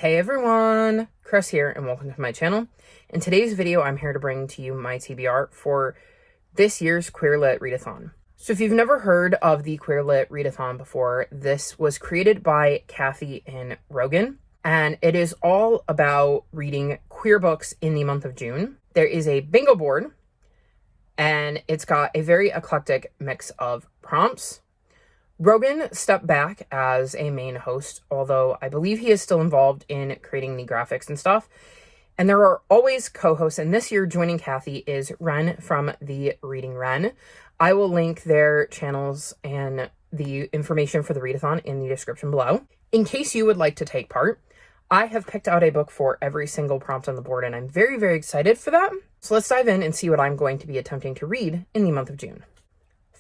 Hey everyone, Chris here and welcome to my channel. In today's video, I'm here to bring to you my TBR for this year's Queer Lit Readathon. So if you've never heard of the Queer Lit Readathon before, this was created by Kathy and Rogan, and it is all about reading queer books in the month of June. There is a bingo board, and it's got a very eclectic mix of prompts. Rogan stepped back as a main host, although I believe he is still involved in creating the graphics and stuff. And there are always co-hosts, and this year joining Kathy is Wren from the Reading Wren. I will link their channels and the information for the readathon in the description below. In case you would like to take part, I have picked out a book for every single prompt on the board, and I'm very, very excited for that. So let's dive in and see what I'm going to be attempting to read in the month of June.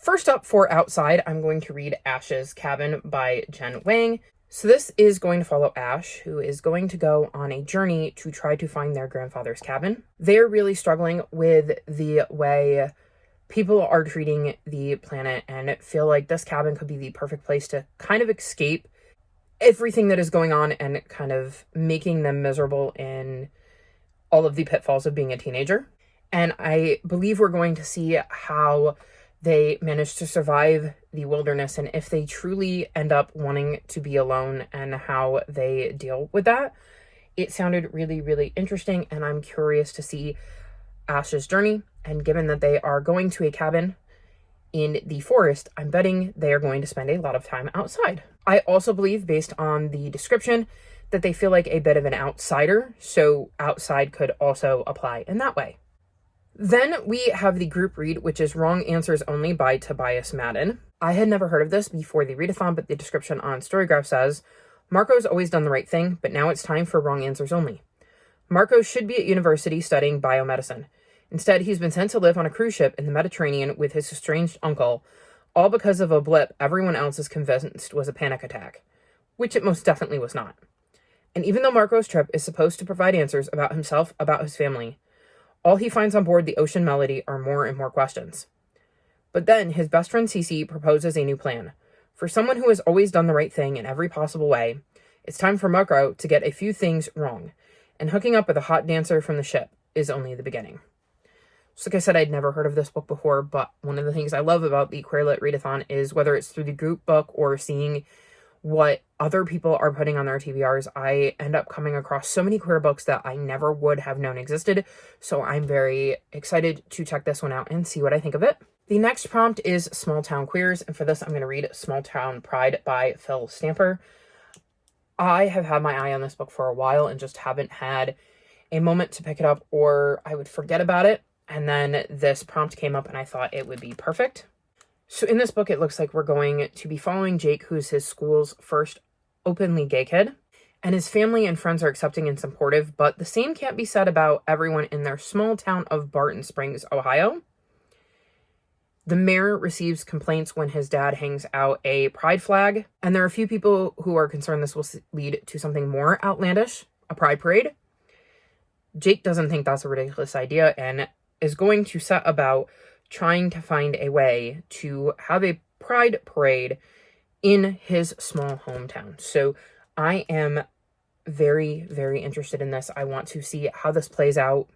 First up for Outside, I'm going to read Ash's Cabin by Jen Wang. So this is going to follow Ash, who is going to go on a journey to try to find their grandfather's cabin. They're really struggling with the way people are treating the planet and feel like this cabin could be the perfect place to kind of escape everything that is going on and kind of making them miserable in all of the pitfalls of being a teenager. And I believe we're going to see how they manage to survive the wilderness and if they truly end up wanting to be alone and how they deal with that. It sounded really, really interesting, and I'm curious to see Ash's journey. And given that they are going to a cabin in the forest, I'm betting they are going to spend a lot of time outside. I also believe, based on the description, that they feel like a bit of an outsider, so outside could also apply in that way. Then we have the group read, which is Wrong Answers Only by Tobias Madden. I had never heard of this before the readathon, but the description on Storygraph says, Marco's always done the right thing, but now it's time for Wrong Answers Only. Marco should be at university studying biomedicine. Instead, he's been sent to live on a cruise ship in the Mediterranean with his estranged uncle, all because of a blip everyone else is convinced was a panic attack, which it most definitely was not. And even though Marco's trip is supposed to provide answers about himself, about his family, all he finds on board the Ocean Melody are more and more questions. But then his best friend Cece proposes a new plan. For someone who has always done the right thing in every possible way, it's time for Marco to get a few things wrong, and hooking up with a hot dancer from the ship is only the beginning. So like I said, I'd never heard of this book before, but one of the things I love about the Queer Lit Readathon is whether it's through the group book or seeing what other people are putting on their TBRs, I end up coming across so many queer books that I never would have known existed. So I'm very excited to check this one out and see what I think of it. The next prompt is Small Town Queers, and for this I'm going to read Small Town Pride by Phil Stamper. I have had my eye on this book for a while and just haven't had a moment to pick it up, or I would forget about it. And then this prompt came up and I thought it would be perfect. So in this book, it looks like we're going to be following Jake, who's his school's first openly gay kid, and his family and friends are accepting and supportive, but the same can't be said about everyone in their small town of Barton Springs, Ohio. The mayor receives complaints when his dad hangs out a pride flag, and there are a few people who are concerned this will lead to something more outlandish, a pride parade. Jake doesn't think that's a ridiculous idea and is going to set about trying to find a way to have a pride parade in his small hometown. So I am very, very interested in this. I want to see how this plays out,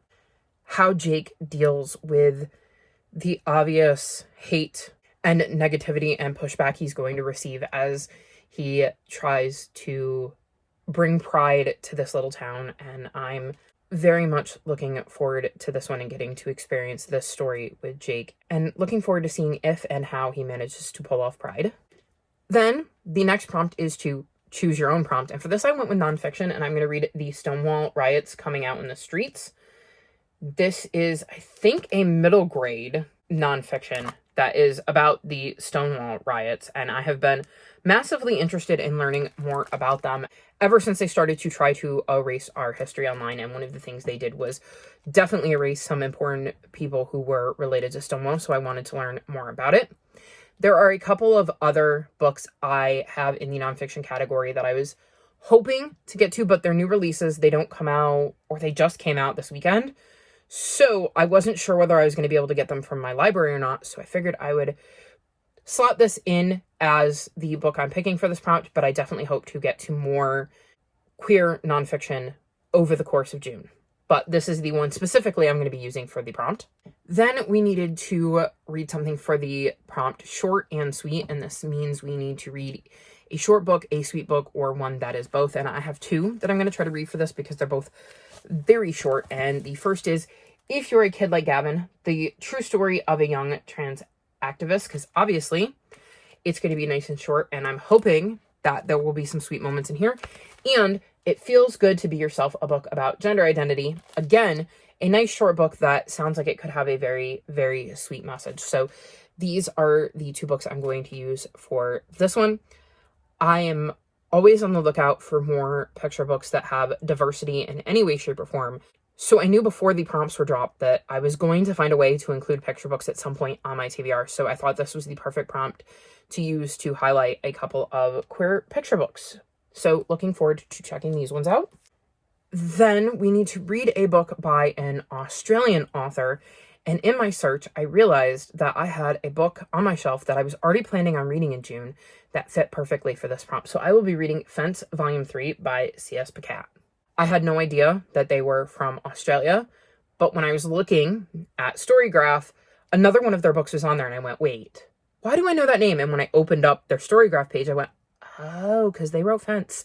how Jake deals with the obvious hate and negativity and pushback he's going to receive as he tries to bring pride to this little town. And I'm very much looking forward to this one and getting to experience this story with Jake, and looking forward to seeing if and how he manages to pull off pride. Then the next prompt is to choose your own prompt, and for this I went with nonfiction, and I'm going to read the Stonewall Riots Coming Out in the Streets. This is, I think, a middle grade nonfiction that is about the Stonewall riots, and I have been massively interested in learning more about them ever since they started to try to erase our history online. And one of the things they did was definitely erase some important people who were related to Stonewall, so I wanted to learn more about it. There are a couple of other books I have in the nonfiction category that I was hoping to get to, but they're new releases. They don't come out, or they just came out this weekend. So I wasn't sure whether I was going to be able to get them from my library or not, so I figured I would slot this in as the book I'm picking for this prompt, but I definitely hope to get to more queer nonfiction over the course of June. But this is the one specifically I'm going to be using for the prompt. Then we needed to read something for the prompt, short and sweet. And this means we need to read a short book, a sweet book, or one that is both. And I have two that I'm going to try to read for this because they're both very short. And the first is If You're a Kid Like Gavin, the true story of a young trans activist. Because obviously it's going to be nice and short. And I'm hoping that there will be some sweet moments in here. And It Feels Good to Be Yourself, a book about gender identity. Again, a nice short book that sounds like it could have a very, very sweet message. So these are the two books I'm going to use for this one. I am always on the lookout for more picture books that have diversity in any way, shape, or form. So I knew before the prompts were dropped that I was going to find a way to include picture books at some point on my TBR. So I thought this was the perfect prompt to use to highlight a couple of queer picture books. So looking forward to checking these ones out. Then we need to read a book by an Australian author. And in my search, I realized that I had a book on my shelf that I was already planning on reading in June that fit perfectly for this prompt. So I will be reading Fence Volume 3 by C.S. Pacat. I had no idea that they were from Australia, but when I was looking at Storygraph, another one of their books was on there and I went, wait, why do I know that name? And when I opened up their Storygraph page, I went, oh, because they wrote Fence.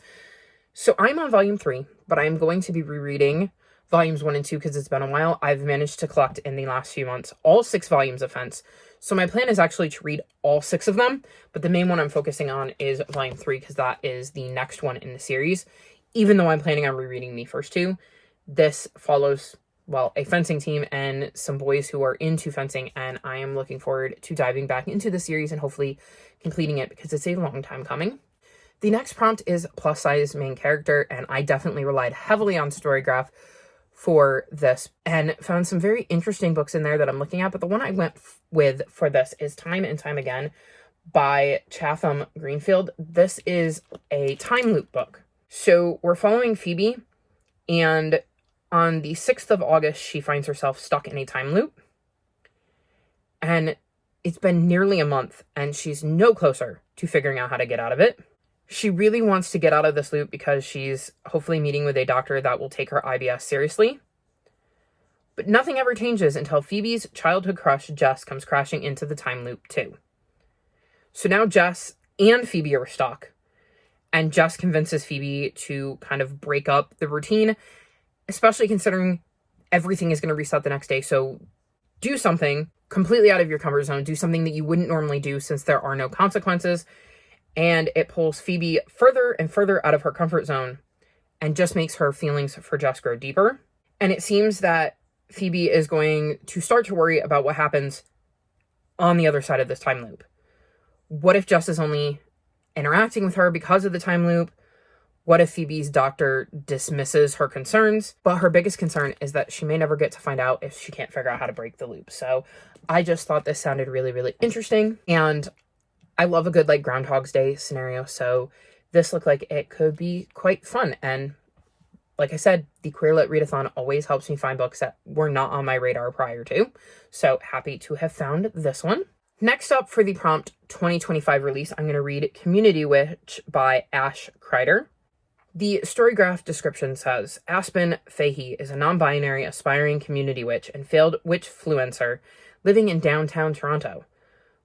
So I'm on Volume 3, but I'm going to be rereading Volumes 1 and 2 because it's been a while. I've managed to collect in the last few months all 6 volumes of Fence. So my plan is actually to read all 6 of them, but the main one I'm focusing on is Volume 3 because that is the next one in the series. Even though I'm planning on rereading the first 2, this follows, well, a fencing team and some boys who are into fencing, and I am looking forward to diving back into the series and hopefully completing it because it's a long time coming. The next prompt is plus size main character, and I definitely relied heavily on Storygraph for this and found some very interesting books in there that I'm looking at, but the one I went with for this is Time and Time Again by Chatham Greenfield. This is a time loop book. So we're following Phoebe, and on the 6th of August, she finds herself stuck in a time loop. And it's been nearly a month, and she's no closer to figuring out how to get out of it. She really wants to get out of this loop because she's hopefully meeting with a doctor that will take her IBS seriously. But nothing ever changes until Phoebe's childhood crush, Jess, comes crashing into the time loop too. So now Jess and Phoebe are stuck. And Jess convinces Phoebe to kind of break up the routine, especially considering everything is going to reset the next day. So do something completely out of your comfort zone. Do something that you wouldn't normally do since there are no consequences. And it pulls Phoebe further and further out of her comfort zone and just makes her feelings for Jess grow deeper. And it seems that Phoebe is going to start to worry about what happens on the other side of this time loop. What if Jess is only interacting with her because of the time loop? What if Phoebe's doctor dismisses her concerns? But her biggest concern is that she may never get to find out if she can't figure out how to break the loop. So I just thought this sounded really, really interesting. And I love a good like Groundhog's Day scenario. So this looked like it could be quite fun. And like I said, the Queer Lit Readathon always helps me find books that were not on my radar prior to. So happy to have found this one. Next up for the prompt 2025 release, I'm going to read Community Witch by Ash Kreider. The Storygraph description says, Aspen Fahey is a non-binary aspiring community witch and failed witchfluencer living in downtown Toronto.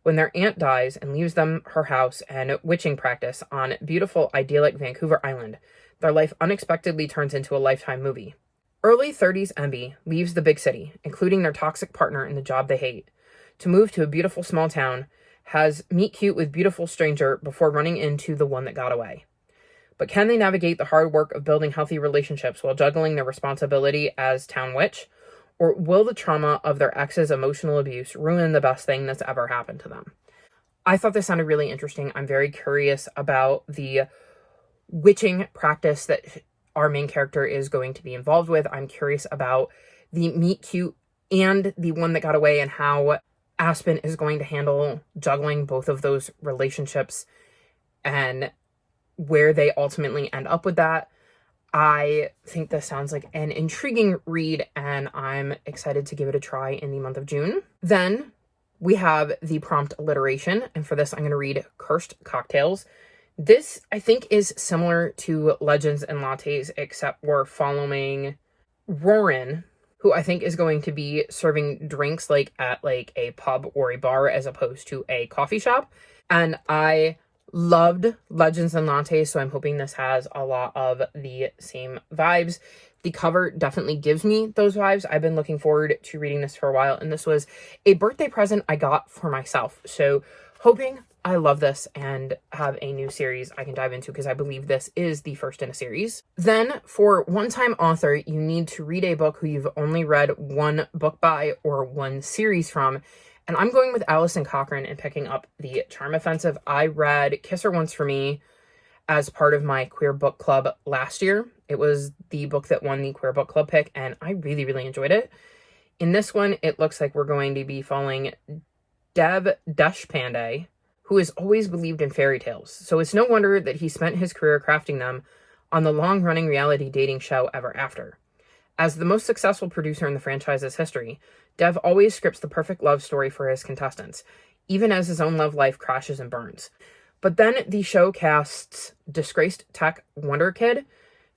When their aunt dies and leaves them her house and witching practice on beautiful, idyllic Vancouver Island, their life unexpectedly turns into a Lifetime movie. Early 30s Emby leaves the big city, including their toxic partner and the job they hate, to move to a beautiful small town, has meet cute with beautiful stranger before running into the one that got away. But can they navigate the hard work of building healthy relationships while juggling their responsibility as town witch? Or will the trauma of their ex's emotional abuse ruin the best thing that's ever happened to them? I thought this sounded really interesting. I'm very curious about the witching practice that our main character is going to be involved with. I'm curious about the meet cute and the one that got away and how Aspen is going to handle juggling both of those relationships and where they ultimately end up with that. I think this sounds like an intriguing read, and I'm excited to give it a try in the month of June. Then we have the prompt alliteration, and for this I'm going to read Cursed Cocktails, This, I think, is similar to Legends and Lattes, except we're following Wren, who I think is going to be serving drinks like at like a pub or a bar as opposed to a coffee shop. And I loved Legends and Lattes, so I'm hoping this has a lot of the same vibes. The cover definitely gives me those vibes. I've been looking forward to reading this for a while, and this was a birthday present I got for myself. So hoping I love this and have a new series I can dive into, because I believe this is the first in a series. Then for one-time author, you need to read a book who you've only read one book by or one series from. And I'm going with Alison Cochrane and picking up The Charm Offensive. I read Kiss Her Once for Me as part of my queer book club last year. It was the book that won the queer book club pick, and I really, really enjoyed it. In this one, it looks like we're going to be following Dev Deshpande, who has always believed in fairy tales. So it's no wonder that he spent his career crafting them on the long-running reality dating show Ever After. As the most successful producer in the franchise's history, Dev always scripts the perfect love story for his contestants, even as his own love life crashes and burns. But then the show casts disgraced tech wonder kid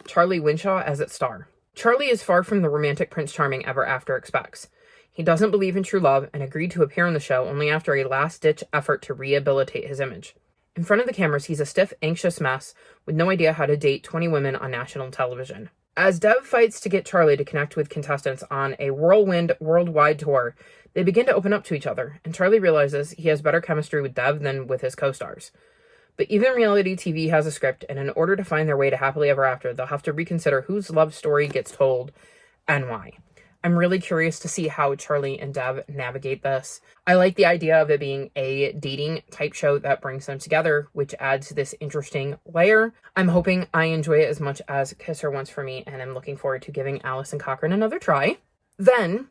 Charlie Winshaw as its star. Charlie is far from the romantic Prince Charming Ever After expects. He doesn't believe in true love and agreed to appear on the show only after a last-ditch effort to rehabilitate his image. In front of the cameras, he's a stiff, anxious mess with no idea how to date 20 women on national television. As Dev fights to get Charlie to connect with contestants on a whirlwind worldwide tour, they begin to open up to each other, and Charlie realizes he has better chemistry with Dev than with his co-stars. But even reality TV has a script, and in order to find their way to happily ever after, they'll have to reconsider whose love story gets told and why. I'm really curious to see how Charlie and Dev navigate this. I like the idea of it being a dating type show that brings them together, which adds this interesting layer. I'm hoping I enjoy it as much as Kiss Her Once for Me, and I'm looking forward to giving Alison Cochrane another try. Then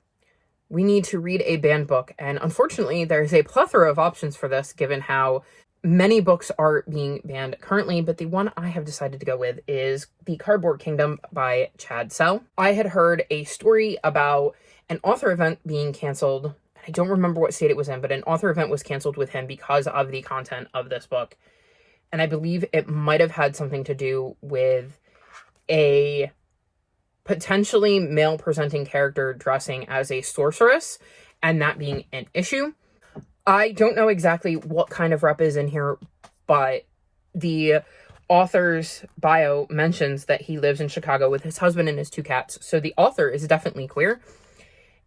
we need to read a banned book, and unfortunately there's a plethora of options for this given how many books are being banned currently, but the one I have decided to go with is The Cardboard Kingdom by Chad Sell. I had heard a story about an author event being canceled. I don't remember what state it was in, but an author event was canceled with him because of the content of this book. And I believe it might have had something to do with a potentially male-presenting character dressing as a sorceress, and that being an issue. I don't know exactly what kind of rep is in here, but the author's bio mentions that he lives in Chicago with his husband and his 2 cats. So the author is definitely queer.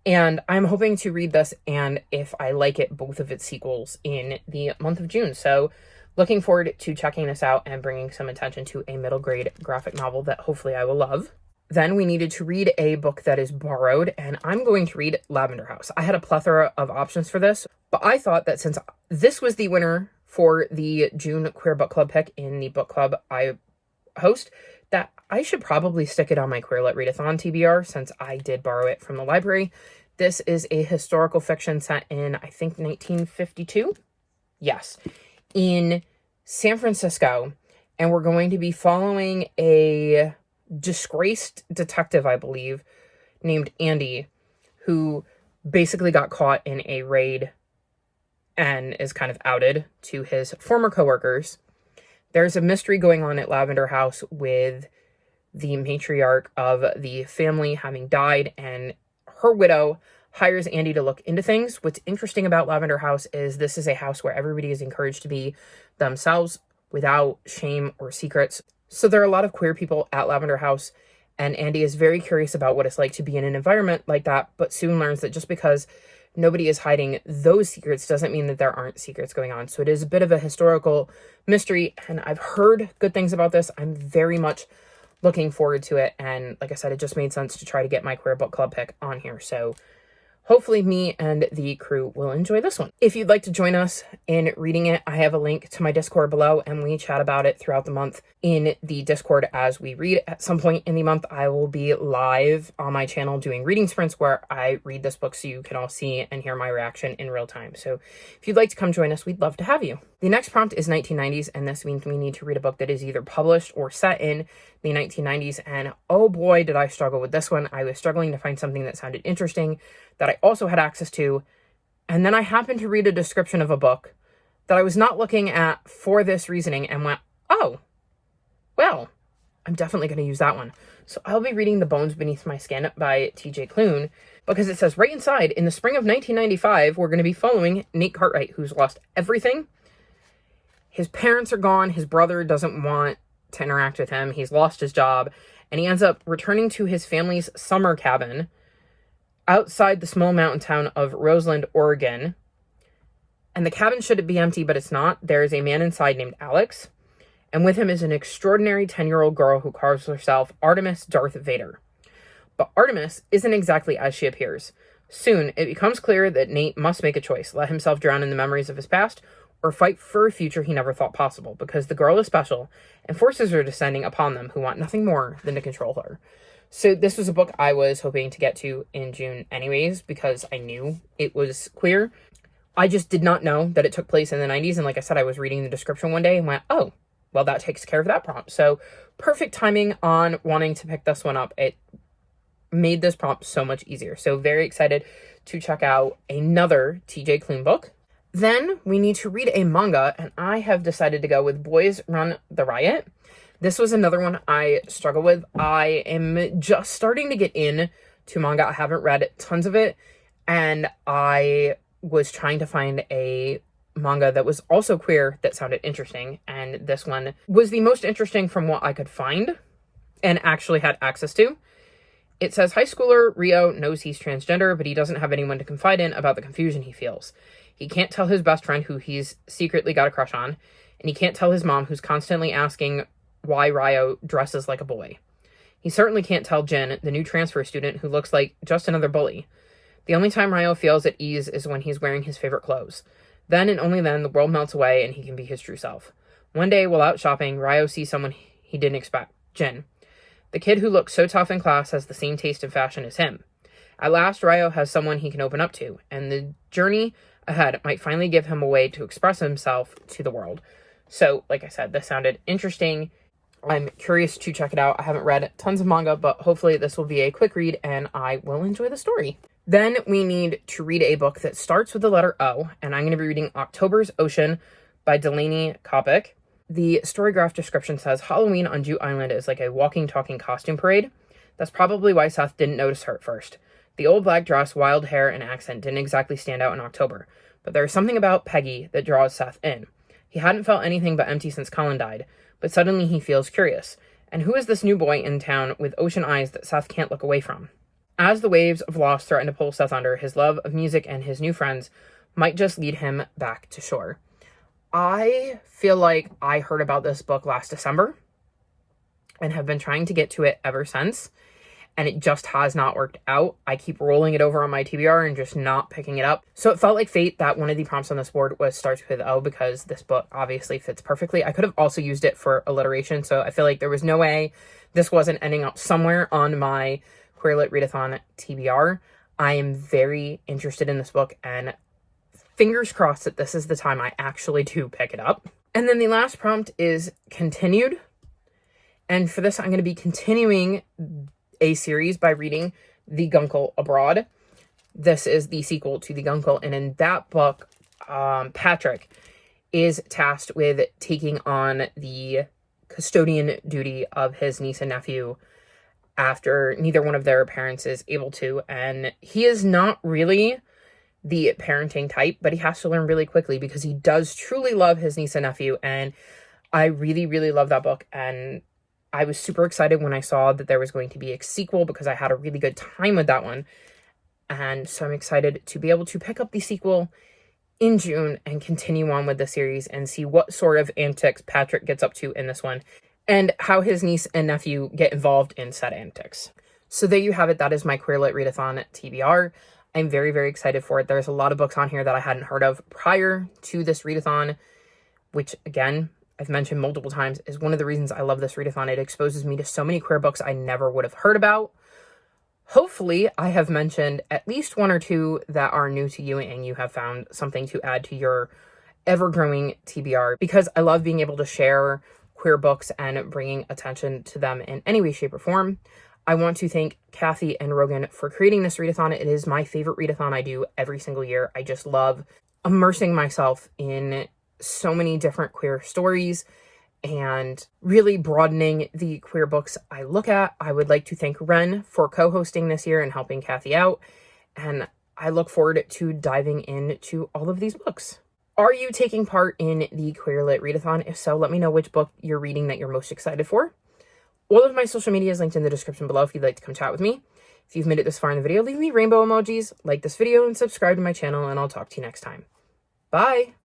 And I'm hoping to read this, and if I like it, both of its sequels in the month of June. So looking forward to checking this out and bringing some attention to a middle grade graphic novel that hopefully I will love. Then we needed to read a book that is borrowed, and I'm going to read Lavender House. I had a plethora of options for this, but I thought that since this was the winner for the June Queer Book Club pick in the book club I host, that I should probably stick it on my Queer Lit Readathon TBR since I did borrow it from the library. This is a historical fiction set in, I think, 1952? Yes, in San Francisco, and we're going to be following a disgraced detective, I believe, named Andy, who basically got caught in a raid and is kind of outed to his former coworkers. There's a mystery going on at Lavender House with the matriarch of the family having died, and her widow hires Andy to look into things. What's interesting about Lavender House is this is a house where everybody is encouraged to be themselves without shame or secrets. So there are a lot of queer people at Lavender House, and Andy is very curious about what it's like to be in an environment like that, but soon learns that just because nobody is hiding those secrets doesn't mean that there aren't secrets going on. So it is a bit of a historical mystery, and I've heard good things about this. I'm very much looking forward to it, and like I said, it just made sense to try to get my Queer Book Club pick on here. So hopefully me and the crew will enjoy this one. If you'd like to join us in reading it, I have a link to my Discord below, and we chat about it throughout the month in the Discord as we read. At some point in the month, I will be live on my channel doing reading sprints where I read this book so you can all see and hear my reaction in real time. So if you'd like to come join us, we'd love to have you. The next prompt is 1990s, and this means we need to read a book that is either published or set in the 1990s, and oh boy, did I struggle with this one. I was struggling to find something that sounded interesting that I also had access to, and then I happened to read a description of a book that I was not looking at for this reasoning and went, Oh, well, I'm definitely going to use that one. So I'll be reading The Bones Beneath My Skin by TJ Klune, because it says right inside, in the spring of 1995, we're going to be following Nate Cartwright, who's lost everything. His parents are gone. His brother doesn't want to interact with him. He's lost his job, and he ends up returning to his family's summer cabin outside the small mountain town of Roseland, Oregon. And the cabin should be empty, but it's not. There is a man inside named Alex, and with him is an extraordinary 10-year-old girl who calls herself Artemis Darth Vader. But Artemis isn't exactly as she appears. Soon, it becomes clear that Nate must make a choice, let himself drown in the memories of his past, or fight for a future he never thought possible, because the girl is special, and forces are descending upon them who want nothing more than to control her. So this was a book I was hoping to get to in June anyways, because I knew it was queer. I just did not know that it took place in the 90s, and like I said, I was reading the description one day and went, oh, well, that takes care of that prompt. So perfect timing on wanting to pick this one up. It made this prompt so much easier. So very excited to check out another TJ Klune book. Then we need to read a manga, and I have decided to go with Boys Run the Riot. This was another one I struggle with. I am just starting to get in to manga. I haven't read tons of it, and I was trying to find a manga that was also queer that sounded interesting, and this one was the most interesting from what I could find and actually had access to. It says, high schooler Rio knows he's transgender, but he doesn't have anyone to confide in about the confusion he feels. He can't tell his best friend who he's secretly got a crush on, and he can't tell his mom who's constantly asking why Rio dresses like a boy. He certainly can't tell Jin, the new transfer student who looks like just another bully. The only time Rio feels at ease is when he's wearing his favorite clothes. Then and only then, the world melts away and he can be his true self. One day, while out shopping, Rio sees someone he didn't expect, Jin. The kid who looks so tough in class has the same taste in fashion as him. At last, Rio has someone he can open up to, and the journey ahead might finally give him a way to express himself to the world. So, like I said, this sounded interesting. I'm curious to check it out. I haven't read tons of manga, but hopefully this will be a quick read and I will enjoy the story. Then we need to read a book that starts with the letter O, and I'm going to be reading October's Ocean by Delaney Kopic. The storygraph description says, Halloween on Jute Island is like a walking, talking costume parade. That's probably why Seth didn't notice her at first. The old black dress, wild hair, and accent didn't exactly stand out in October, but there's something about Peggy that draws Seth in. He hadn't felt anything but empty since Colin died, but suddenly he feels curious. And who is this new boy in town with ocean eyes that Seth can't look away from? As the waves of loss threaten to pull Seth under, his love of music and his new friends might just lead him back to shore. I feel like I heard about this book last December and have been trying to get to it ever since, and it just has not worked out. I keep rolling it over on my TBR and just not picking it up. So it felt like fate that one of the prompts on this board was starts with O, because this book obviously fits perfectly. I could have also used it for alliteration, so I feel like there was no way this wasn't ending up somewhere on my Queer Lit Readathon TBR. I am very interested in this book, and fingers crossed that this is the time I actually do pick it up. And then the last prompt is continued. And for this, I'm going to be continuing a series by reading The Guncle Abroad. This is the sequel to The Guncle, and in that book, Patrick is tasked with taking on the custodian duty of his niece and nephew after neither one of their parents is able to, and he is not really the parenting type, but he has to learn really quickly because he does truly love his niece and nephew, and I really, really love that book, and I was super excited when I saw that there was going to be a sequel because I had a really good time with that one. And so I'm excited to be able to pick up the sequel in June and continue on with the series and see what sort of antics Patrick gets up to in this one and how his niece and nephew get involved in said antics. So there you have it. That is my Queer Lit Readathon TBR. I'm very, very excited for it. There's a lot of books on here that I hadn't heard of prior to this readathon, which again, I've mentioned multiple times, is one of the reasons I love this readathon. It exposes me to so many queer books I never would have heard about. Hopefully, I have mentioned at least one or two that are new to you and you have found something to add to your ever-growing TBR, because I love being able to share queer books and bringing attention to them in any way, shape, or form. I want to thank Kathy and Rogan for creating this readathon. It is my favorite readathon I do every single year. I just love immersing myself in so many different queer stories and really broadening the queer books I look at. I would like to thank Wren for co-hosting this year and helping Kathy out, and I look forward to diving into all of these books. Are you taking part in the Queer Lit Readathon? If so, let me know which book you're reading that you're most excited for. All of my social media is linked in the description below if you'd like to come chat with me. If you've made it this far in the video, leave me rainbow emojis, like this video, and subscribe to my channel, and I'll talk to you next time. Bye!